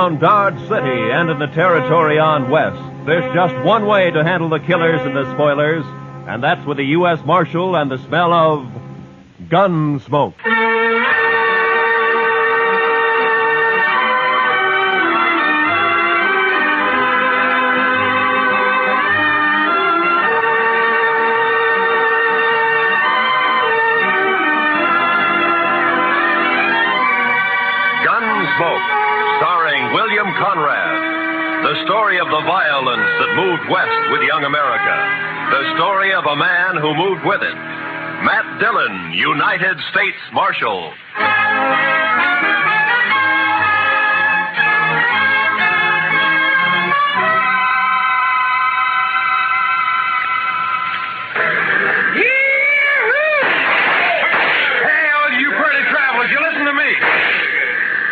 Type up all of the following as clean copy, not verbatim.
around Dodge City and in the territory on west, there's just one way to handle the killers and the spoilers, and that's with the U.S. Marshal and the smell of Gunsmoke. Starring William Conrad. The story of the violence that moved west with young America. The story of a man who moved with it. Matt Dillon, United States Marshal.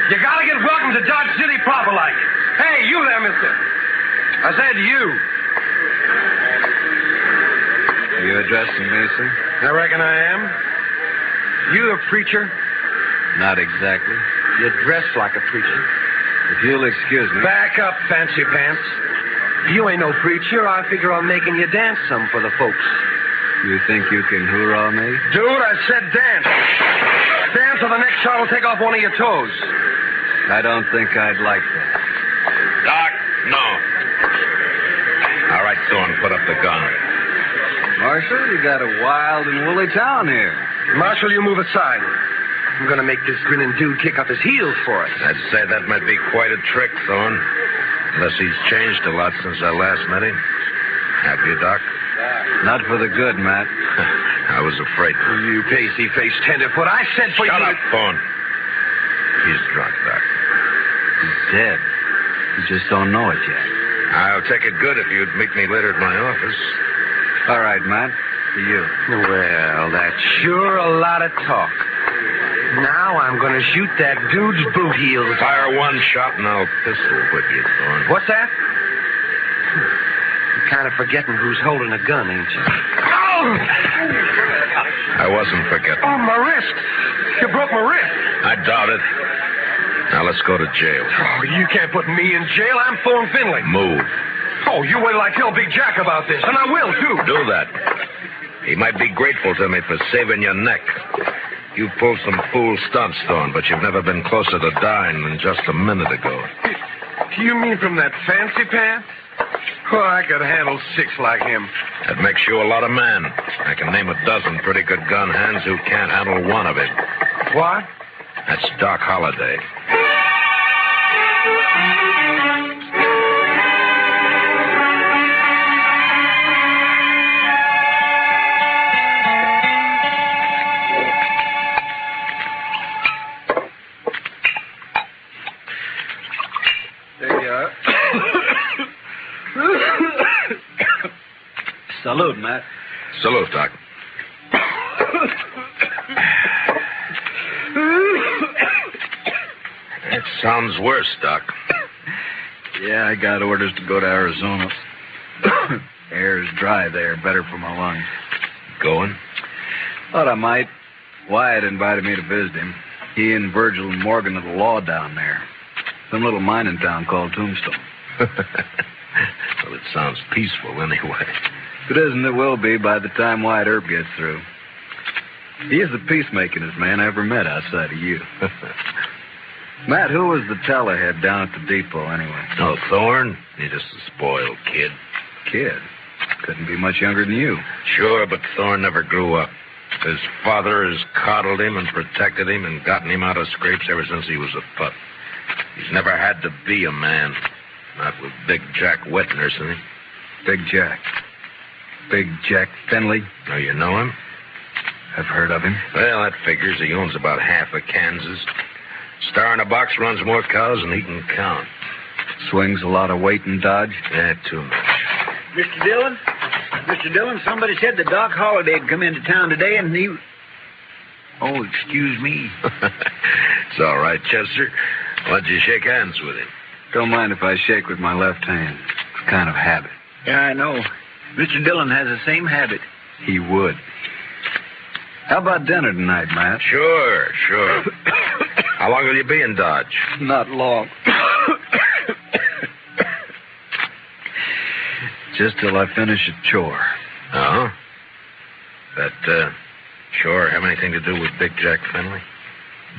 You gotta get welcome to Dodge City proper like. Hey, you there, mister. I said you. Are you addressing me, sir? I reckon I am. You a preacher? Not exactly. You dress like a preacher. If you'll excuse me. Back up, fancy pants. You ain't no preacher. I figure on making you dance some for the folks. You think you can hoorah me? Dude, I said dance. Dance or the next shot will take off one of your toes. I don't think I'd like that. Doc, no. All right, Thorne, put up the gun. Marshal, you got a wild and woolly town here. Marshal, you move aside. I'm gonna make this grinning dude kick up his heels for us. I'd say that might be quite a trick, Thorne. Unless he's changed a lot since I last met him. Have you, Doc? Not for the good, Matt. I was afraid. You pasty-faced tenderfoot. I said for Shut you... up, Thorne. He's drunk, Doc. He's dead. You just don't know it yet. I'll take it good if you'd meet me later at my office. All right, Matt. To you. Well, that's sure a lot of talk. Now I'm going to shoot that dude's boot heels. Fire one shot and I'll pistol whip you, Thorne. What's that? You're kind of forgetting who's holding a gun, ain't you? Oh! I wasn't forgetting. Oh, my wrist. You broke my wrist. I doubt it. Now let's go to jail. Oh, you can't put me in jail. I'm Thorne Finley. Move. Oh, you wait till I tell Big Jack about this, and I will, too. Do that. He might be grateful to me for saving your neck. You've pulled some fool stunts, Thorne, but you've never been closer to dying than just a minute ago. You mean from that fancy pants? Oh, I could handle 6 like him. That makes you a lot of man. I can name a dozen pretty good gun hands who can't handle one of it. What? That's Doc Holiday. There you are. Salute, Matt. Salute, Doc. It sounds worse, Doc. Yeah, I got orders to go to Arizona. Air's dry there, better for my lungs. Going? Thought I might. Wyatt invited me to visit him. He and Virgil and Morgan are the law down there. Some little mining town called Tombstone. Well, it sounds peaceful anyway. If it isn't, it will be by the time Wyatt Earp gets through. He is the peacemakingest man I ever met outside of you. Matt, who was the tellerhead down at the depot anyway? Oh, Thorne? He's just a spoiled kid. Kid? Couldn't be much younger than you. Sure, but Thorne never grew up. His father has coddled him and protected him and gotten him out of scrapes ever since he was a pup. He's never had to be a man. Not with Big Jack wet nursing him. Big Jack. Big Jack Finley. Oh, you know him? I've heard of him. Well, that figures. He owns about half of Kansas. Star in a box runs more cows than he can count. Swings a lot of weight in Dodge. Yeah, too much. Mr. Dillon? Mr. Dillon, somebody said that Doc Holiday had come into town today and he... Oh, excuse me. It's all right, Chester. Why don't you shake hands with him? Don't mind if I shake with my left hand. It's kind of habit. Yeah, I know. Mr. Dillon has the same habit. He would. How about dinner tonight, Matt? Sure. How long will you be in Dodge? Not long. Just till I finish a chore. Oh? That, chore have anything to do with Big Jack Finley?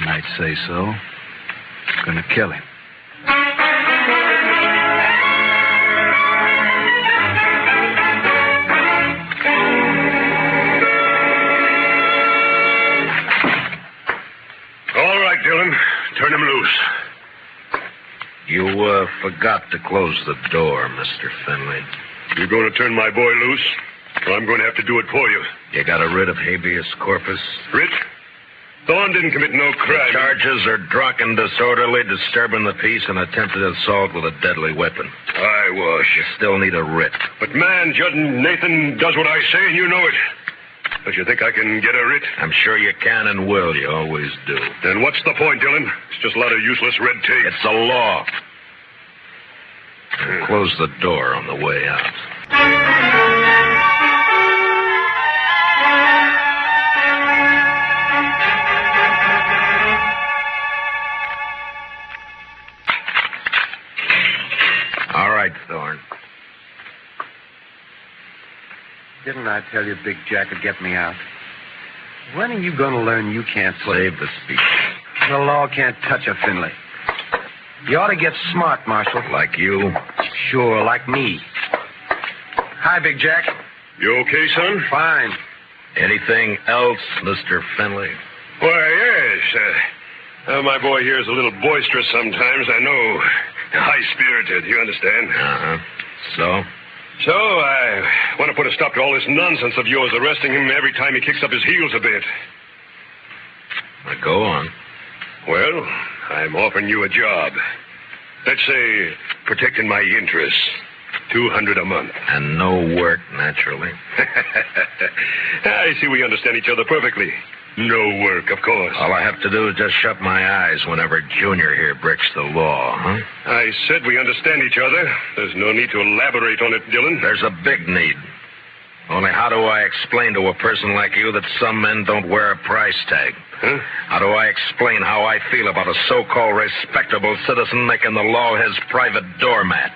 Might say so. Gonna kill him. All right, Dillon. Turn him loose. You, forgot to close the door, Mr. Finley. You going to turn my boy loose? Or I'm going to have to do it for you. You got a writ of habeas corpus? Writ? Thorne didn't commit no crime. The charges are drunken, disorderly, disturbing the peace, and attempted assault with a deadly weapon. I was. You still need a writ. But, man, Judd Nathan does what I say, and you know it. Don't you think I can get a writ? I'm sure you can and will. You always do. Then what's the point, Dillon? It's just a lot of useless red tape. It's a law. Close the door on the way out. All right, Thorne. Didn't I tell you Big Jack would get me out? When are you going to learn you can't Save the speech. The law can't touch a Finley. You ought to get smart, Marshal. Like you? Sure, like me. Hi, Big Jack. You okay, son? Fine. Anything else, Mr. Finley? Why, yes. My boy here is a little boisterous sometimes, I know. High-spirited, you understand? Uh-huh. So? So, I want to put a stop to all this nonsense of yours, arresting him every time he kicks up his heels a bit. Now, go on. Well, I'm offering you a job. Let's say, protecting my interests. $200 a month. And no work, naturally. I see we understand each other perfectly. No work, of course. All I have to do is just shut my eyes whenever Junior here breaks the law, huh? I said we understand each other. There's no need to elaborate on it, Dillon. There's a big need. Only how do I explain to a person like you that some men don't wear a price tag? Huh? How do I explain how I feel about a so-called respectable citizen making the law his private doormat?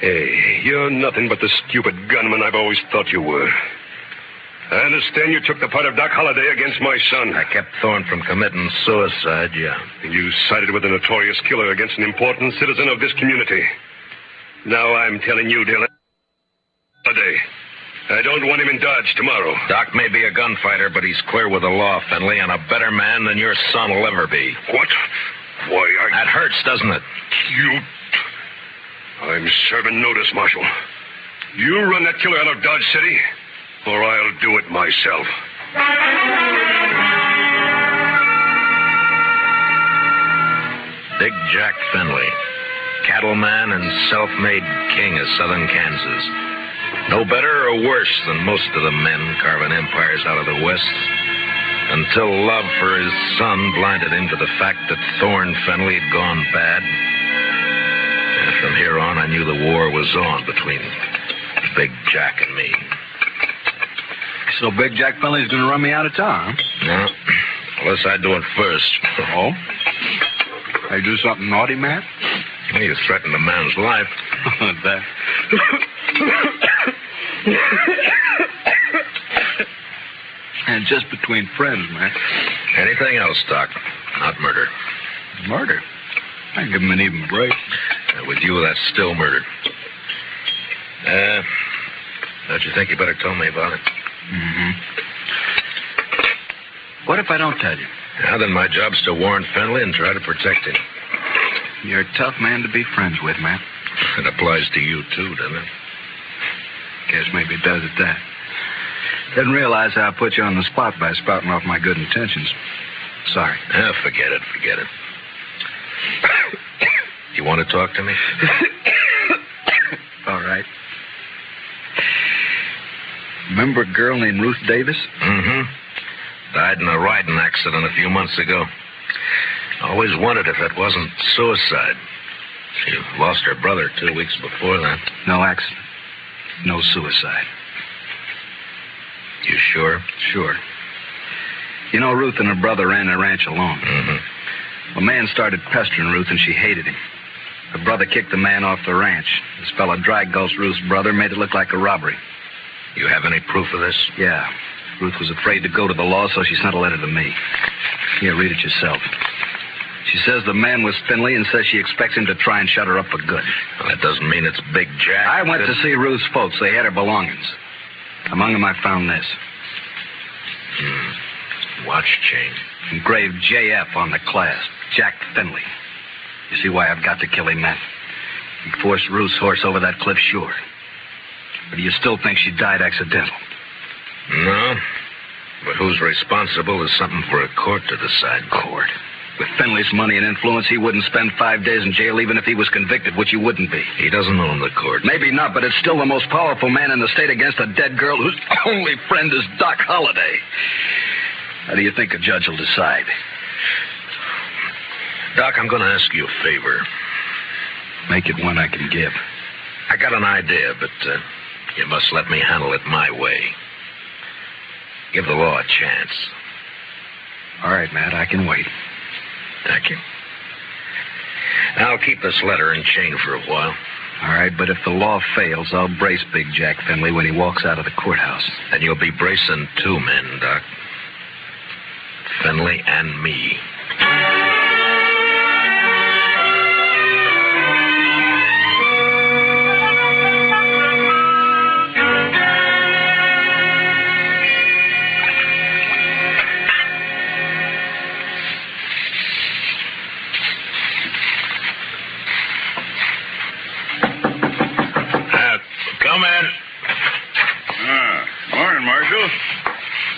Hey, you're nothing but the stupid gunman I've always thought you were. I understand you took the part of Doc Holiday against my son. I kept Thorne from committing suicide, yeah. You sided with a notorious killer against an important citizen of this community. Now I'm telling you, Dillon, Holiday, I don't want him in Dodge tomorrow. Doc may be a gunfighter, but he's clear with the law, Finley, and a better man than your son will ever be. What? Why, That hurts, doesn't it? I'm serving notice, Marshal. You run that killer out of Dodge City, or I'll do it myself. Big Jack Finley, cattleman and self-made king of southern Kansas. No better or worse than most of the men carving empires out of the West. Until love for his son blinded him to the fact that Thorne Finley had gone bad. And from here on, I knew the war was on between Big Jack and me. So Big Jack Finley's going to run me out of town, huh? No, unless I do it first. Oh? I do something naughty, Matt? Well, you threatened a man's life. That. And just between friends, Matt. Anything else, Doc? Not murder. Murder? I give him an even break. With you, that's still murder. Don't you think you better tell me about it? Mm-hmm. What if I don't tell you? Yeah, then my job's to warn Finley and try to protect him. You're a tough man to be friends with, Matt. It applies to you, too, doesn't it? Guess maybe it does at that. Didn't realize how I put you on the spot by spouting off my good intentions. Sorry. Forget it. You want to talk to me? All right. Remember a girl named Ruth Davis? Mm-hmm. Died in a riding accident a few months ago. Always wondered if it wasn't suicide. She lost her brother 2 weeks before that. No accident. No suicide. You sure? Sure. You know, Ruth and her brother ran a ranch alone. Mm-hmm. A man started pestering Ruth, and she hated him. The brother kicked the man off the ranch. This fella dragged Gulf's Ruth's brother, made it look like a robbery. You have any proof of this? Yeah. Ruth was afraid to go to the law, so she sent a letter to me. Here, read it yourself. She says the man was Finley and says she expects him to try and shut her up for good. Well, that doesn't mean it's Big Jack. I went to see Ruth's folks. They had her belongings. Among them, I found this. Watch chain. Engraved JF on the clasp. Jack Finley. You see why I've got to kill him, Matt? He forced Ruth's horse over that cliff, sure. But do you still think she died accidental? No. But who's responsible is something for a court to decide. Court? With Finley's money and influence, he wouldn't spend 5 days in jail even if he was convicted, which he wouldn't be. He doesn't own the court. Maybe not, but it's still the most powerful man in the state against a dead girl whose only friend is Doc Holiday. How do you think a judge will decide? Doc, I'm going to ask you a favor. Make it one I can give. I got an idea, but you must let me handle it my way. Give the law a chance. All right, Matt, I can wait. Thank you. I'll keep this letter and chain for a while. All right, but if the law fails, I'll brace Big Jack Finley when he walks out of the courthouse. And you'll be bracing 2 men, Doc. Finley and me. Come in. Morning, Marshal.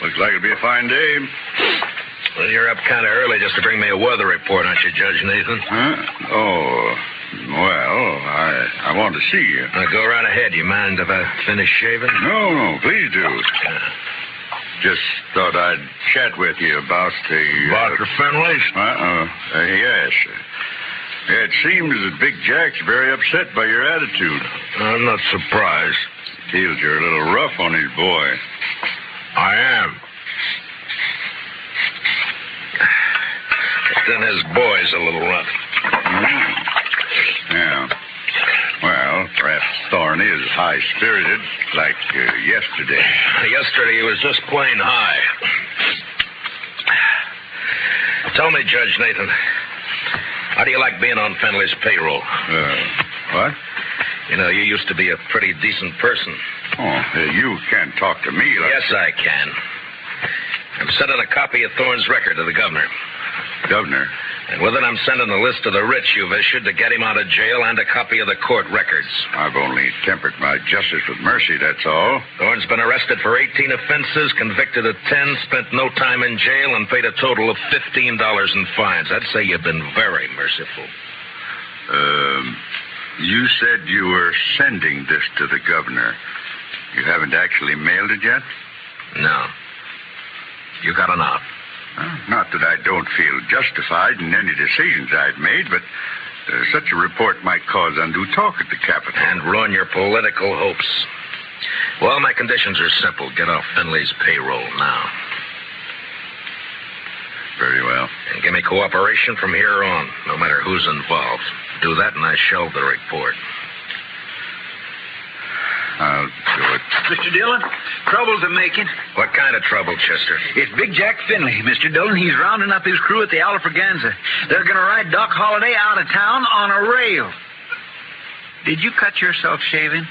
Looks like it'll be a fine day. Well, you're up kind of early just to bring me a weather report, aren't you, Judge Nathan? Huh? Oh, well, I want to see you. Go right ahead. You mind if I finish shaving? No, please do. Just thought I'd chat with you about the... Dr. Finley's? Yes. It seems that Big Jack's very upset by your attitude. I'm not surprised. Feels you're a little rough on his boy. I am. Then his boy's a little rough. Yeah. Well, perhaps Thorne is high-spirited, like yesterday. Yesterday he was just plain high. Tell me, Judge Nathan, how do you like being on Finley's payroll? What? You know, you used to be a pretty decent person. Oh, you can't talk to me like... Yes, I can. I'm sending a copy of Thorne's record to the governor. Governor? And with it, I'm sending a list of the writs you've issued to get him out of jail and a copy of the court records. I've only tempered my justice with mercy, that's all. Thorne's been arrested for 18 offenses, convicted of 10, spent no time in jail, and paid a total of $15 in fines. I'd say you've been very merciful. You said you were sending this to the governor. You haven't actually mailed it yet? No. You got an out. Not that I don't feel justified in any decisions I've made, but such a report might cause undue talk at the Capitol. And ruin your political hopes. Well, my conditions are simple. Get off Finley's payroll now. Very well. And give me cooperation from here on, no matter who's involved. Do that and I shelve the report. I'll do it. Mr. Dillon, trouble's a-making. What kind of trouble, Chester? It's Big Jack Finley, Mr. Dillon. He's rounding up his crew at the Alfraganza. They're going to ride Doc Holiday out of town on a rail. Did you cut yourself shaving?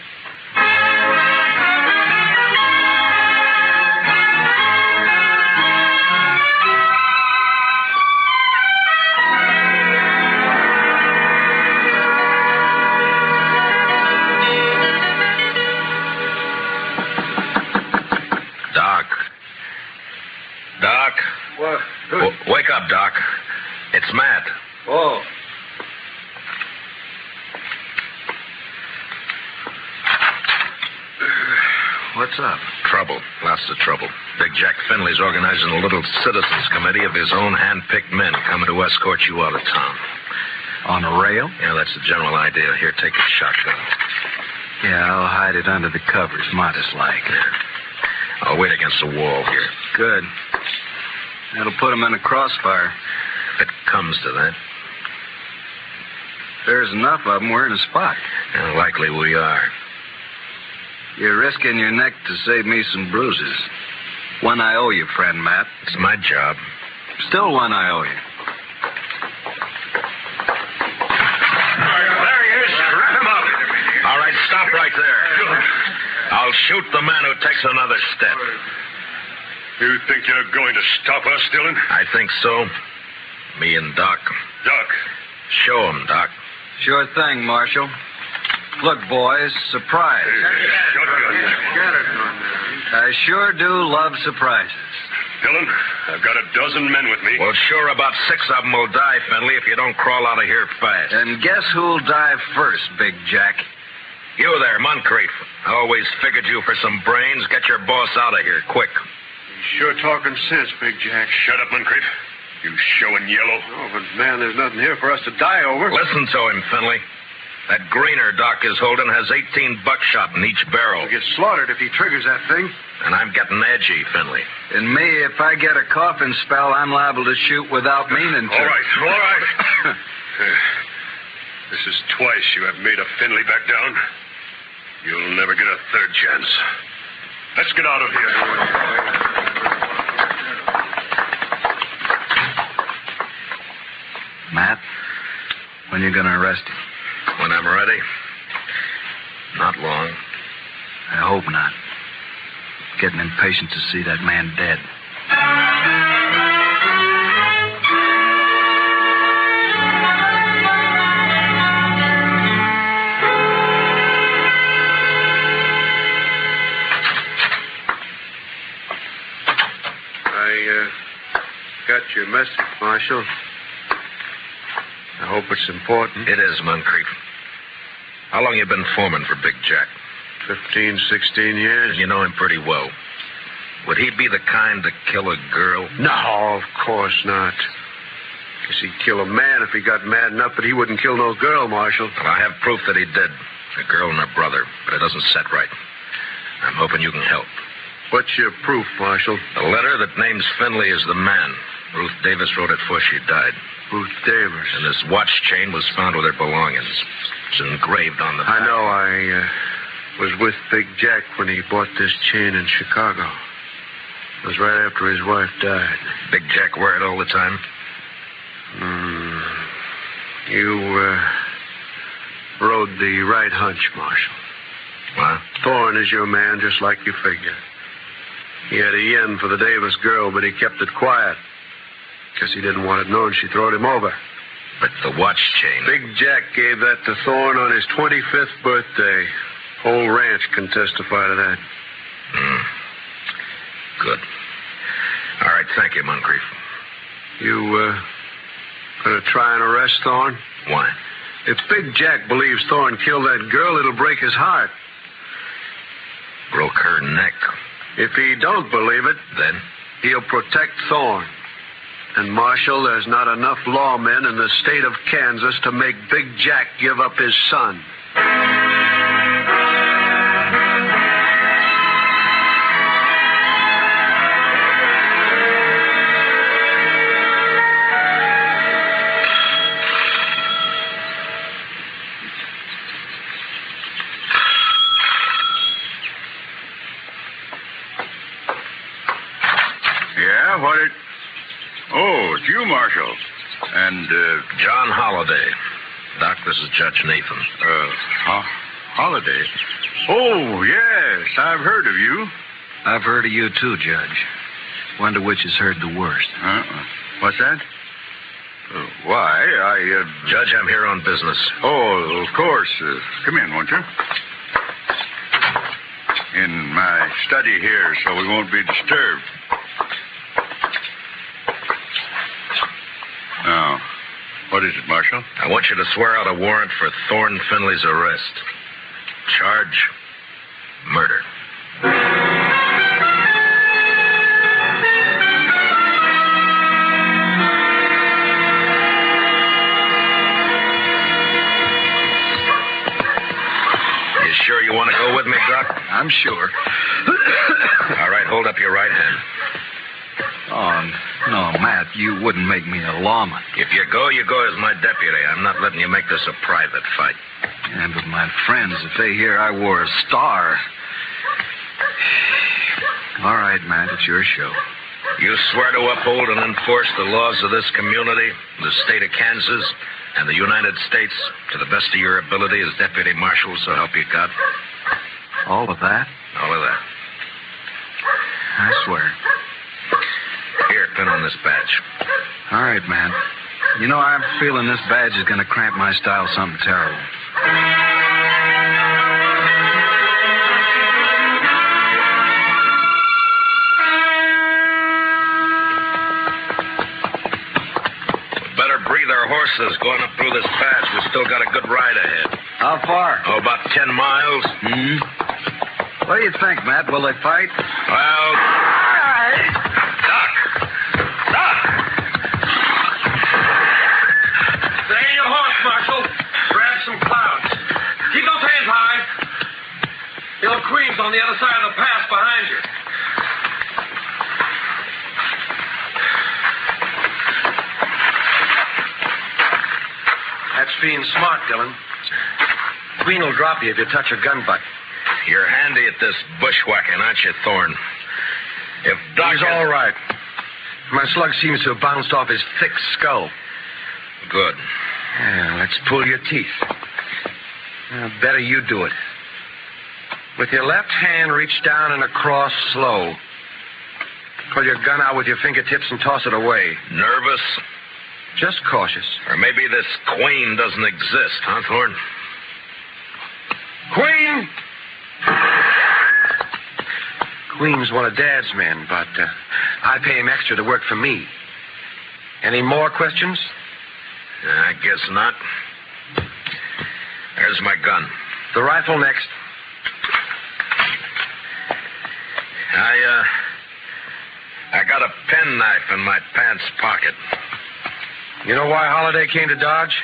Doc? What? Wake up, Doc. It's Matt. Oh. What's up? Trouble. Lots of trouble. Big Jack Finley's organizing a little citizens committee of his own hand-picked men coming to escort you out of town. On a rail? Yeah, that's the general idea. Here, take a shotgun. Yeah, I'll hide it under the covers, modest-like. Yeah. I'll wait against the wall here. Good. That'll put him in a crossfire. If it comes to that. There's enough of them, we're in a spot. And likely we are. You're risking your neck to save me some bruises. One I owe you, friend Matt. It's my job. Still one I owe you. There he is. Wrap him up. All right, stop right there. I'll shoot the man who takes another step. You think you're going to stop us, Dillon? I think so. Me and Doc. Doc. Show him, Doc. Sure thing, Marshal. Look, boys, surprise. Shotgun. I sure do love surprises. Dillon, I've got a dozen men with me. Well, sure, about 6 of them will die, Finley, if you don't crawl out of here fast. And guess who'll die first, Big Jack? You there, Moncrief. I always figured you for some brains. Get your boss out of here, quick. Sure talking sense, Big Jack. Shut up, Moncrief. You showing yellow. Oh, but, man, there's nothing here for us to die over. Listen to him, Finley. That greener Doc is holding has 18 buckshot in each barrel. He'll get slaughtered if he triggers that thing. And I'm getting edgy, Finley. And me, if I get a coughing spell, I'm liable to shoot without meaning to. All right. This is twice you have made a Finley back down. You'll never get a third chance. Let's get out of here. Matt, when you going to arrest him? When I'm ready. Not long. I hope not. Getting impatient to see that man dead. I got your message, Marshal. I hope it's important. It is, Moncrief. How long you been foreman for Big Jack? 15, 16 years. You know him pretty well. Would he be the kind to kill a girl? No, of course not. Guess he'd kill a man if he got mad enough, but he wouldn't kill no girl, Marshal. Well, I have proof that he did. A girl and her brother, but it doesn't set right. I'm hoping you can help. What's your proof, Marshal? A letter that names Finley as the man. Ruth Davis wrote it before she died. Ruth Davis. And this watch chain was found with her belongings. It's engraved on the back. I know. I was with Big Jack when he bought this chain in Chicago. It was right after his wife died. Big Jack wear it all the time? You rode the right hunch, Marshal. What? Thorne is your man, just like you figured. He had a yen for the Davis girl, but he kept it quiet. Guess he didn't want it known she throwed him over. But the watch chain... Big Jack gave that to Thorne on his 25th birthday. Whole ranch can testify to that. Good. All right, thank you, Moncrief. You, gonna try and arrest Thorne? Why? If Big Jack believes Thorne killed that girl, it'll break his heart. Broke her neck. If he don't believe it, Then? he'll protect Thorne. And, Marshal, there's not enough lawmen in the state of Kansas to make Big Jack give up his son. Yeah, what it... Oh, it's you, Marshal. And, John Holiday. Doc, this is Judge Nathan. Holiday? Oh, yes, I've heard of you. I've heard of you, too, Judge. Wonder which has heard the worst. What's that? Why, Judge, I'm here on business. Oh, of course. Come in, won't you? In my study here, so we won't be disturbed. Now, what is it, Marshal? I want you to swear out a warrant for Thorne Finley's arrest. Charge, murder. You sure you want to go with me, Doc? I'm sure. All right, hold up your right hand. Oh, no, Matt, you wouldn't make me a lawman. If you go as my deputy. I'm not letting you make this a private fight. Yeah, but my friends, if they hear I wore a star... All right, Matt, it's your show. You swear to uphold and enforce the laws of this community, the state of Kansas, and the United States to the best of your ability as deputy marshal, so help you God? All of that? All of that. I swear. Here, pin on this badge. All right, man. You know, I'm feeling this badge is going to cramp my style something terrible. Better breathe our horses going up through this pass. We still got a good ride ahead. How far? Oh, about 10 miles. What do you think, Matt? Will they fight? Well, Doc! There ain't your horse, Marshal. Grab some clouds. Keep those hands high. The old Queen's on the other side of the pass behind you. That's being smart, Dillon. Queen will drop you if you touch her gun butt. You're handy at this bushwhacking, aren't you, Thorne? If Doc... He's all right. My slug seems to have bounced off his thick skull. Good. Yeah, let's pull your teeth. Better you do it. With your left hand, reach down and across slow. Pull your gun out with your fingertips and toss it away. Nervous? Just cautious. Or maybe this Queen doesn't exist, huh, Thorne? Queen! Queen's one of Dad's men, but I pay him extra to work for me. Any more questions? I guess not. There's my gun. The rifle next. I got a penknife in my pants pocket. You know why Holiday came to Dodge?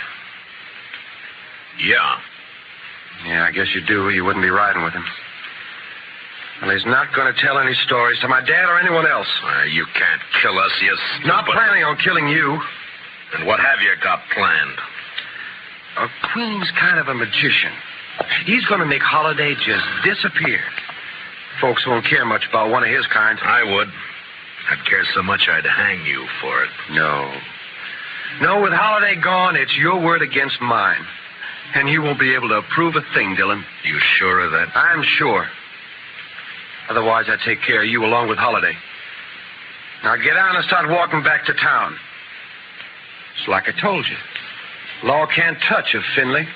Yeah. Yeah, I guess you do. You wouldn't be riding with him. Well, he's not going to tell any stories to my dad or anyone else. You can't kill us, you stupid... Not planning on killing you. And what have you got planned? Queen's kind of a magician. He's going to make Holiday just disappear. Folks won't care much about one of his kind. I would. I'd care so much I'd hang you for it. No. No, with Holiday gone, it's your word against mine. And you won't be able to prove a thing, Dillon. You sure of that? I'm sure. Otherwise, I'd take care of you along with Holiday. Now get on and start walking back to town. It's like I told you. Law can't touch of Finley.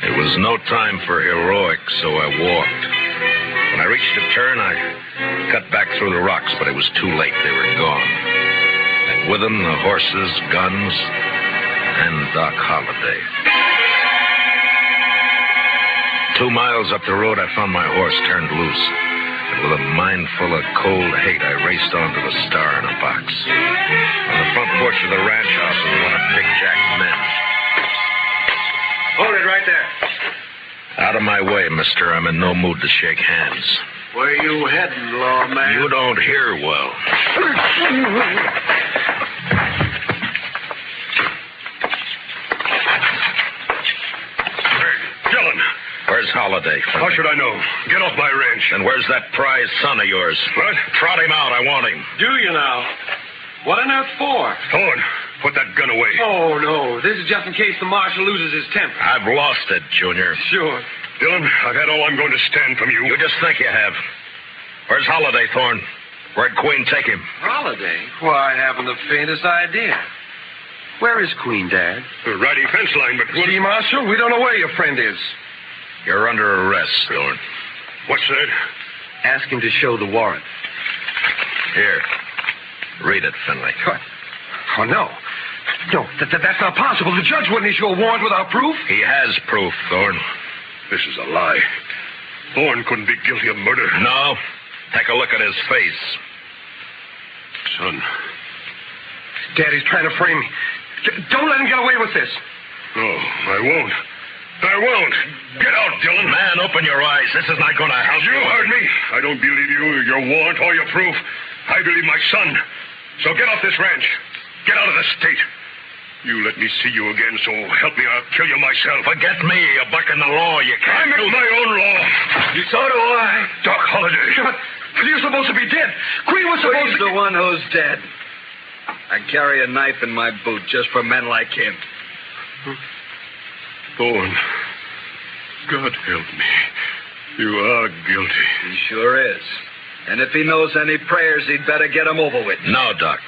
It was no time for heroics, so I walked. When I reached a turn, I cut back through the rocks, but it was too late. They were gone. And with them, the horses, guns, and Doc Holiday. 2 miles up the road, I found my horse turned loose. And with a mind full of cold hate, I raced onto the star in a box. On the front porch of the ranch house was one of Big Jack's men. Hold it right there. Out of my way, mister. I'm in no mood to shake hands. Where you heading, lawman? You don't hear well. Dillon, Where's Holiday? how should I know? Get off my ranch. And where's that prize son of yours? What? Trot him out. I want him. Do you now? What on earth for? Thorne, put that gun away. Oh, no. This is just in case the marshal loses his temper. I've lost it, Junior. Sure. Dillon, I've had all I'm going to stand from you. You just think you have. Where's Holiday, Thorne? Where'd Queen take him? Holiday? Why, I haven't the faintest idea. Where is Queen, Dad? The riding fence line, but... See, Marshal, we don't know where your friend is. You're under arrest, Thorne. What's that? Ask him to show the warrant. Here. Read it, Finley. What? Oh, no. No, that's not possible. The judge wouldn't issue a warrant without proof. He has proof, Thorne. This is a lie. Thorne couldn't be guilty of murder. No. Take a look at his face. Son. Daddy's trying to frame me. Don't let him get away with this. No, I won't. I won't. Get out, Dillon. Man, open your eyes. This is not going to help You heard me. I don't believe you, your warrant, or your proof. I believe my son. So get off this ranch. Get out of the state. You let me see you again, so help me, I'll kill you myself. Forget me. You're bucking the law. You I can't make my own law. So do I. Doc Holiday. But you're supposed to be dead. Queen was supposed He's to... the one who's dead. I carry a knife in my boot just for men like him. Thorne, God help me. You are guilty. He sure is. And if he knows any prayers, he'd better get them over with. No, Doc.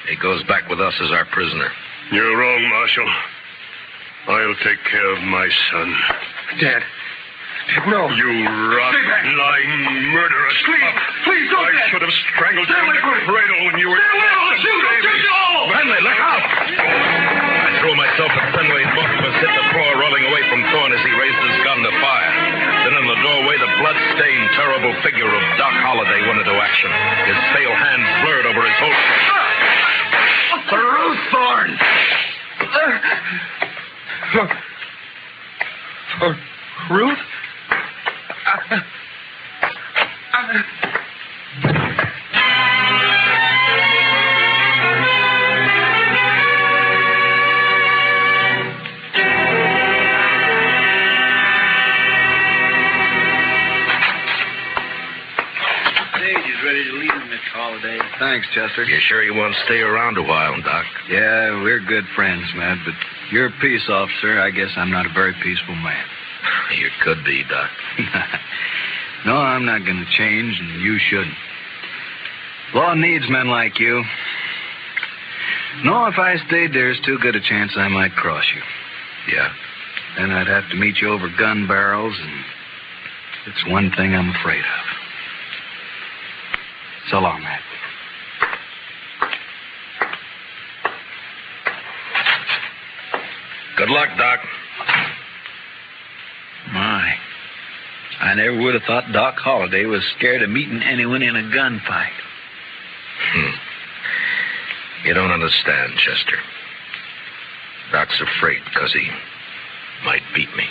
He goes back with us as our prisoner. You're wrong, Marshal. I'll take care of my son. Dad. No. You rotten, lying, murderous pup. Please don't, I Dad. should have strangled you in the cradle when you were... Manley, look out! I threw myself at Fenway's book, was hit the floor, rolling away from Thorne as he raised his gun to fire. Then in the doorway, the blood-stained, terrible figure of Doc Holiday went into action. His pale hands blurred over his holster. Ruth Thorne! Ruth? Stage's ready to leave, Miss Holiday. Thanks, Chester. You sure you want to stay around a while, Doc? Yeah, we're good friends, Matt, but you're a peace officer. I guess I'm not a very peaceful man. You could be, Doc. No, I'm not going to change, and you shouldn't. Law needs men like you. No, if I stayed, there's too good a chance I might cross you. Yeah? Then I'd have to meet you over gun barrels, and it's one thing I'm afraid of. So long, Matt. Good luck, Doc. My. I never would have thought Doc Holiday was scared of meeting anyone in a gunfight. You don't understand, Chester. Doc's afraid because he might beat me.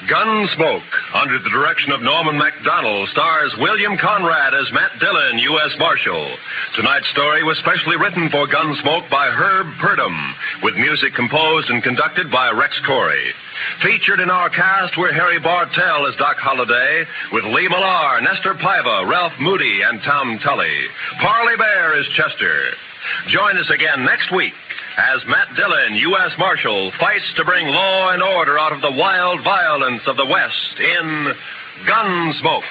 Gunsmoke, under the direction of Norman MacDonald, stars William Conrad as Matt Dillon, U.S. Marshal. Tonight's story was specially written for Gunsmoke by Herb Purdom, with music composed and conducted by Rex Corey. Featured in our cast were Harry Bartell as Doc Holiday, with Lee Millar, Nestor Paiva, Ralph Moody, and Tom Tully. Parley Bear is Chester. Join us again next week as Matt Dillon, U.S. Marshal, fights to bring law and order out of the wild violence of the West in Gunsmoke.